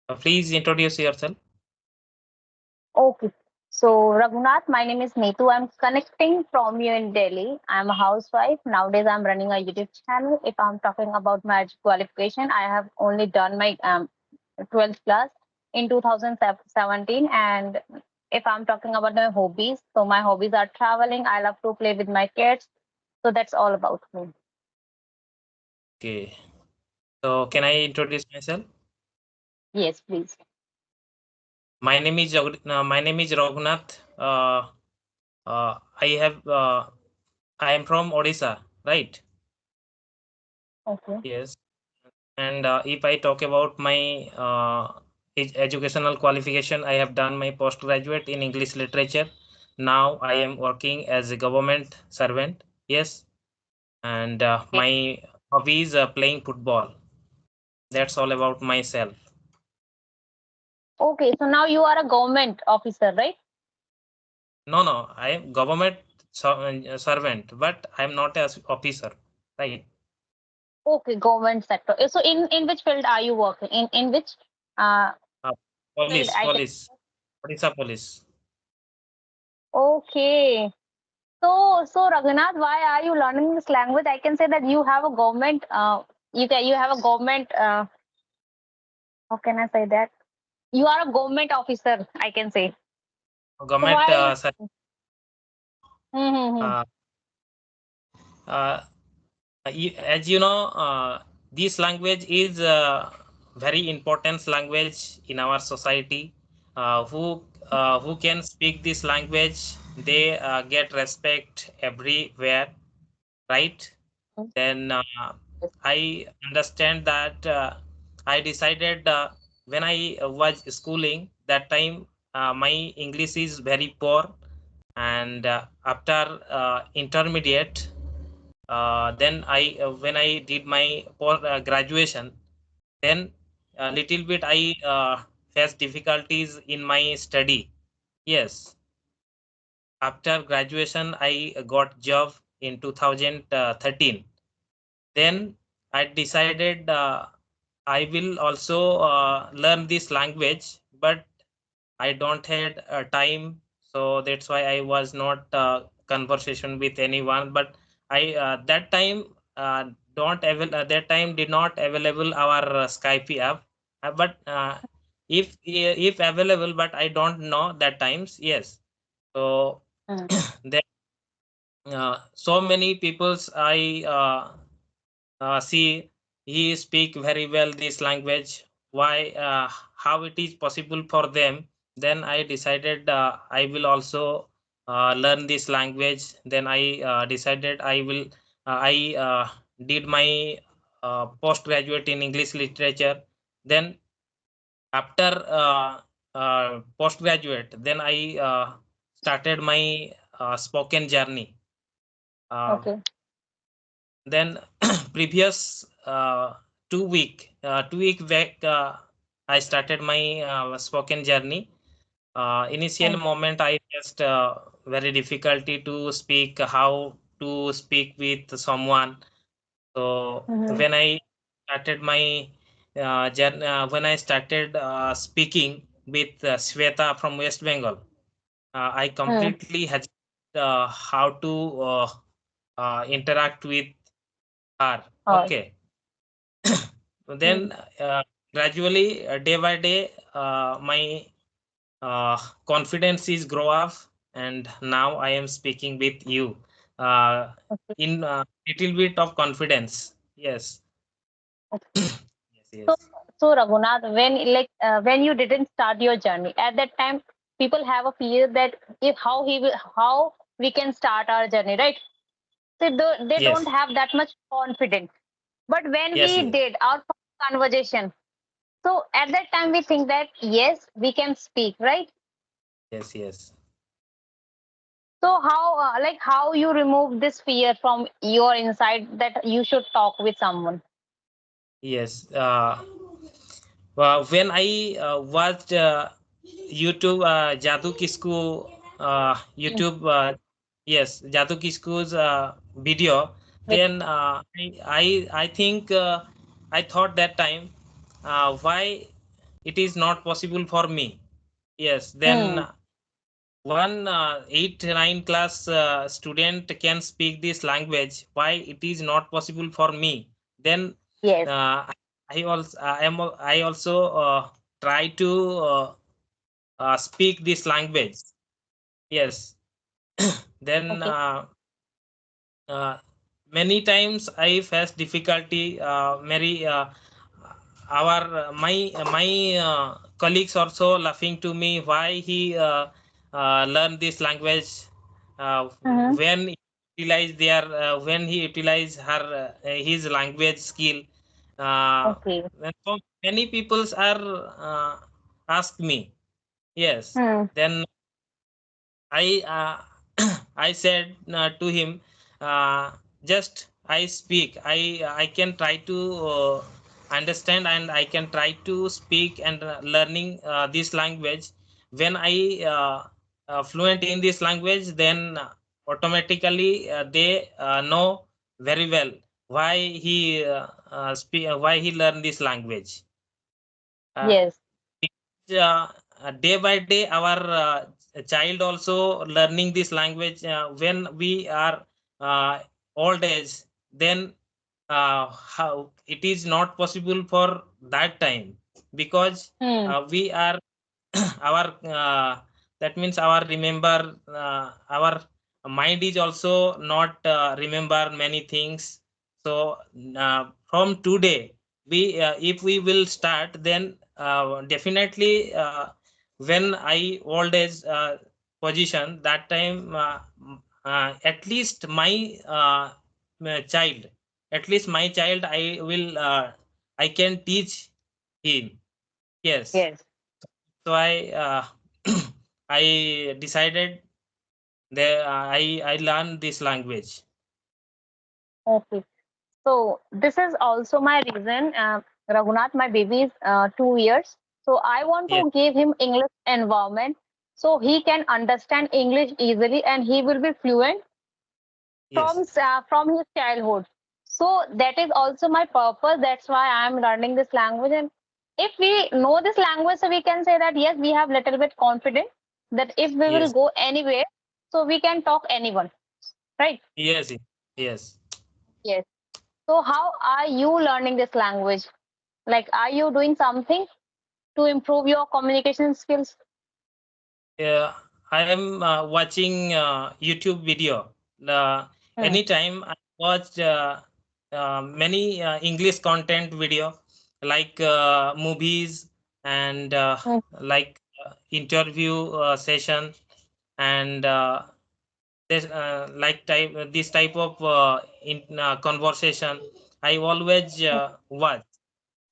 Please introduce yourself. Okay. So, Raghunath, my name is Neetu. I'm connecting from you in Delhi. I'm a housewife. Nowadays, I'm running a YouTube channel. If I'm talking about my qualification, I have only done my 12th class in 2017. And if I'm talking about my hobbies, so my hobbies are traveling. I love to play with my kids. So, that's all about me. Okay. So can I introduce myself? Yes, please. My name is Raghunath. I have I am from Odisha, right? Okay. Yes. And if I talk about my educational qualification, I have done my postgraduate in English literature. Now I am working as a government servant. Yes. And my hobby is playing football. That's all about myself. Okay. So, now you are a government officer, right? No, no, I am government servant, but I am not as officer, right? Okay, government sector. So in which field are you working? In which uh Uh, field police, I can. police, Odisha police. Okay. So Raghunath, why are you learning this language? I can say that you have a government you have a government how can I say that? You are a government officer, I can say. So Government, why mm-hmm. uh, uh, as you know, this language is very important language in our society. Who can speak this language, they get respect everywhere, right? Then I understand that I decided when I was schooling that time, my English is very poor, and after intermediate, then I when I did my post graduation, then a little bit I faced difficulties in my study. Yes, after graduation I got job in 2013. Then I decided I will also learn this language, but I don't had time, so that's why I was not conversation with anyone. But I that time that time did not available our Skype app. But if available, but I don't know that times. Yes, so Mm. there so many peoples I see he speak very well this language. Why? How it is possible for them? Then I decided I will also learn this language. Then I decided I will. I did my postgraduate in English literature. Then after postgraduate, then I started my spoken journey. Uh, Okay. then previous 2 week back, I started my spoken journey. Initial Mm. moment I faced very difficulty to speak, how to speak with someone. So Mm-hmm. when I started my journey, when I started speaking with Sweta from West Bengal, I Mm. completely had how to interact with her. Oh, Okay. mm. Then gradually, day by day, my confidence is grow up, and now I am speaking with you uh, Okay. in little bit of confidence. Yes, Okay. yes, So, yes, so Raghunath, when you didn't start your journey at that time, people have a fear that if how we can start our journey, right? They don't yes, have that much confidence. But when yes, we yes, did our first conversation, so at that time we think that yes, we can speak, right? yes, yes, So how you remove this fear from your inside that you should talk with someone? yes. When I watched YouTube Jadoo Kisku Mm. YouTube yes Jadoo Kisku's video, With then I think I thought that time why it is not possible for me. Yes, then Hmm. one 8 9 class student can speak this language, why it is not possible for me? Then Yes. uh, I also try to speak this language. Yes. Then Okay. uh, many times I face difficulty. Mary, our my colleagues also laughing to me why he learned this language Mm-hmm. when he utilize their when he utilize her his language skill. Okay. And so many peoples are ask me. Yes. Hmm. Then I I said to him, uh, just I speak. I can try to understand and I can try to speak and learning this language. When I fluent in this language, then automatically they know very well why he why he learned this language. Uh, Yes. uh, Day by day our child also learning this language when we are old age, then how it is not possible for that time, because Hmm. we are our that means our remember our mind is also not remember many things. So from today we if we will start, then definitely when I old age position, that time at least child at least my child I will I can teach him. Yes. Yes. So I decided that I learned this language. Okay. So this is also my reason. Raghunath, my baby is 2 years. So I want Yes, to give him English environment so he can understand English easily and he will be fluent yes, from his childhood. So that is also my purpose. That's why I am learning this language. And if we know this language, so we can say that yes, we have little bit confidence that if we will yes, go anywhere, so we can talk anyone, right? yes, yes. Yes. So how are you learning this language? Like, are you doing something to improve your communication skills? I am watching YouTube video. Hmm. Anytime I watch many English content video, like movies and Hmm. like interview session, and this this type of conversation I always watch.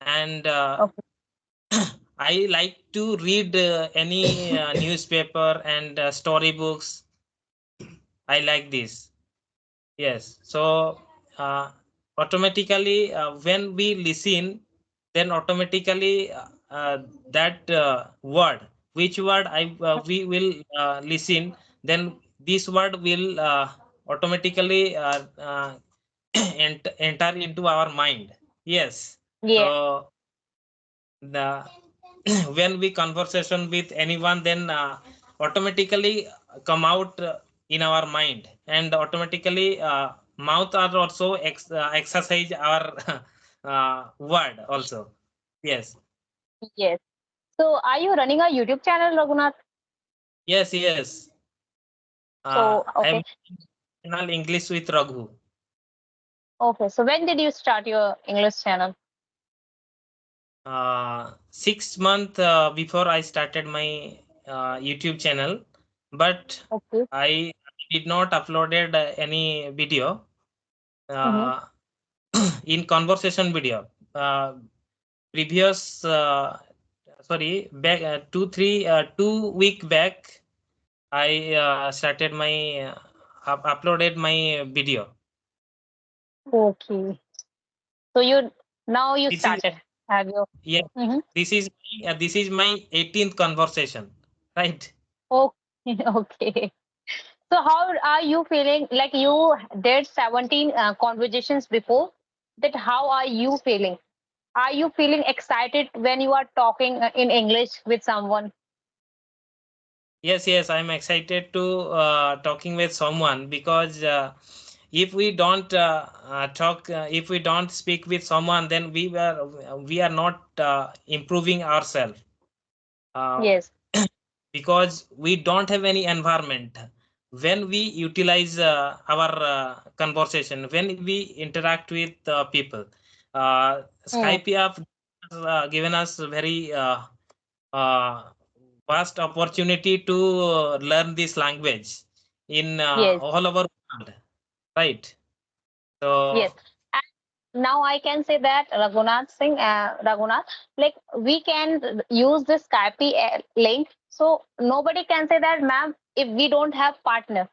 And Okay. I like to read any newspaper and storybooks. I like this. Yes. So automatically when we listen, then automatically that word, which word I we will listen, then this word will automatically enter into our mind. Yes. Yeah. So the when we conversation with anyone, then automatically come out in our mind, and automatically mouth are also exercise our word also. Yes, Yes. So are you running a YouTube channel, Raghunath? yes. So I am okay. channel English with Raghu. Okay. So when did you start your English channel? 6 month before I started my YouTube channel, but Okay. I did not uploaded any video Mm-hmm. uh, in conversation video. Previous sorry back 2 week back I started my uploaded my video. Okay. So you now you This is started. Have you? yeah Mm-hmm. this is my 18th conversation, right? Okay. Okay. So how are you feeling? Like you did 17 conversations before. That how are you feeling? Are you feeling excited when you are talking in English with someone? Yes, yes, I'm excited to talking with someone because if we don't if we don't speak with someone, then we are not improving ourselves. Uh, Yes, because we don't have any environment when we utilize our conversation, when we interact with people. mm, Skype have given us very uh, vast opportunity to learn this language in yes, all over world, right? So yes. Now I can say that Raghunath, like we can use this Skype link. So nobody can say that, ma'am, if we don't have partner.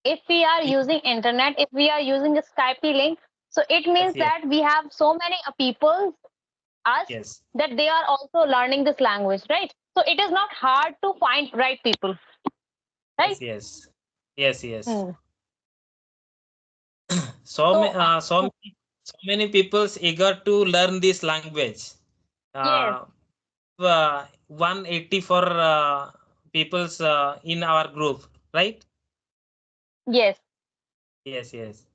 If we are y- using internet, if we are using a Skype link, so it yes, means yes, that we have so many people, us, yes, that they are also learning this language, right? So it is not hard to find right people, right? yes, yes, yes, yes. Hmm. So, So so many people's eager to learn this language. yes, 184 people's in our group, right? yes, Yes, yes,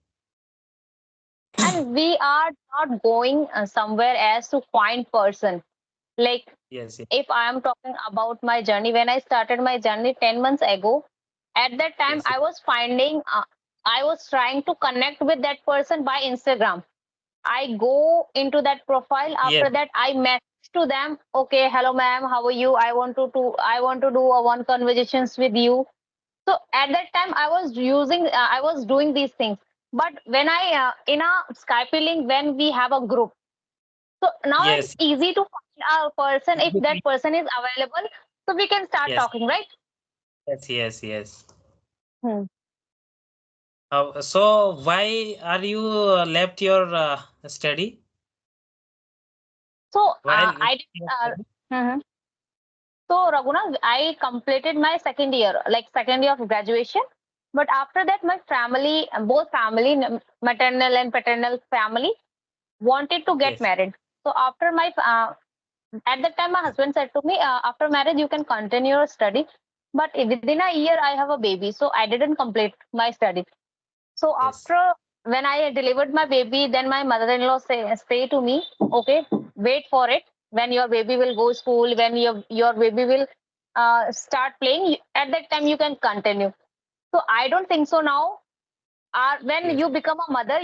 and we are not going somewhere else to find person. Like yes, yes, if I am talking about my journey, when I started my journey 10 months ago, at that time yes, I was trying to connect with that person by Instagram. I go into that profile. yes, After that, I message to them. Okay, hello, ma'am. How are you? I want to do a one conversations with you. So at that time, I was doing these things. But when in a Skype link, when we have a group, so now it's yes, easy to find a person if that everything. person is available. So we can start Yes, talking, right? yes, yes, yes. Hmm. So why are you left your study So while I did. your Uh, study? mhm. So Raghunath, I completed my second year, like second year of graduation. But after that, my family, both family, maternal and paternal family, wanted to get Yes, married. So at that time, my husband said to me, after marriage, you can continue your study. But within a year, I have a baby, so I didn't complete my study. So yes, after when I delivered my baby, then my mother-in-law say to me, okay, wait for it. When your baby will go school, when your baby will start playing, at that time you can continue. So I don't think so now. When yes. you become a mother,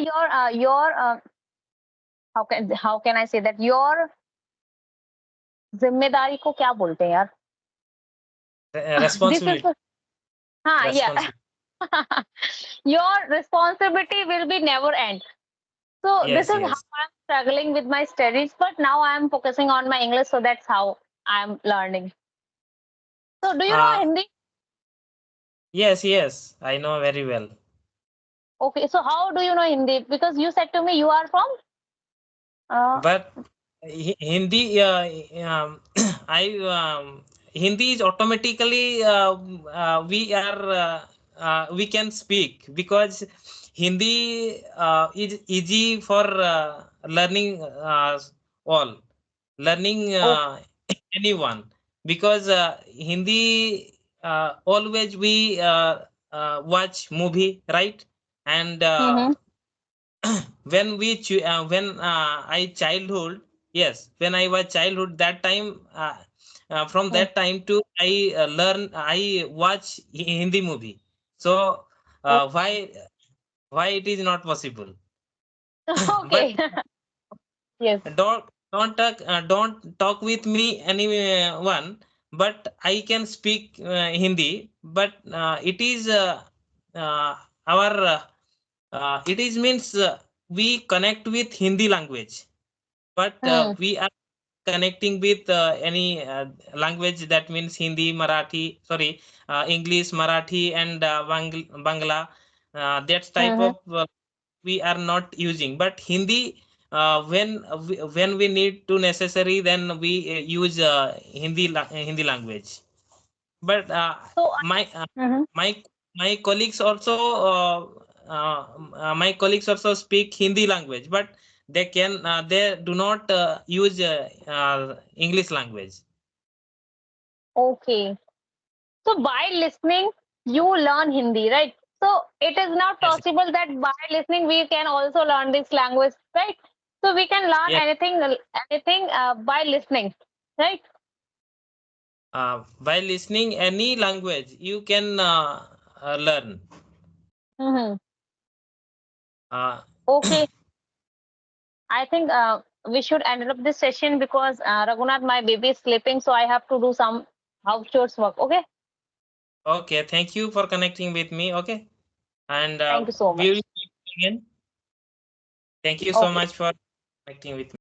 how can I say that your जिम्मेदारी को क्या बोलते हैं यार? This is Responsibility, yeah. responsibility. Your responsibility will be never end. So this Yes, is how yes. I'm struggling with my studies, but now I'm focusing on my English, so that's how I'm learning. So do you know Uh, Hindi? yes, yes. I know very well. Okay, so how do you know Hindi? Because you said to me you are from uh, But Hindi, I Hindi is automatically we can speak because Hindi is easy for learning all learning oh, anyone because Hindi always we watch movie, right? And mm-hmm, when when I childhood, yes, when I was childhood, that time from mm. that time to I watch Hindi movie. So Oh, why it is not possible? But okay. Yes. don't talk with me anyone, but I can speak Hindi, but it is uh, our it is means we connect with Hindi language, but Hmm. we are connecting with any language, that means Hindi, Marathi, sorry, English, Marathi, and Bangla. That type Mm-hmm. of we are not using, but Hindi when we need to necessary, then we use Hindi language. But So my mm-hmm. my my colleagues also my colleagues also speak Hindi language, but they do not use English language. Okay. So by listening, you learn Hindi, right? So it is not Yes. possible that by listening we can also learn this language, right? So we can learn Yes. anything by listening, right? By listening any language, you can learn. Mm-hmm. Uh, Okay. I think we should end up this session because Raghunath, my baby is sleeping, so I have to do some house chores work. Okay. okay, thank you for connecting with me. Okay, and Thank you so we will much. meet again. Thank you so Okay. much for connecting with me.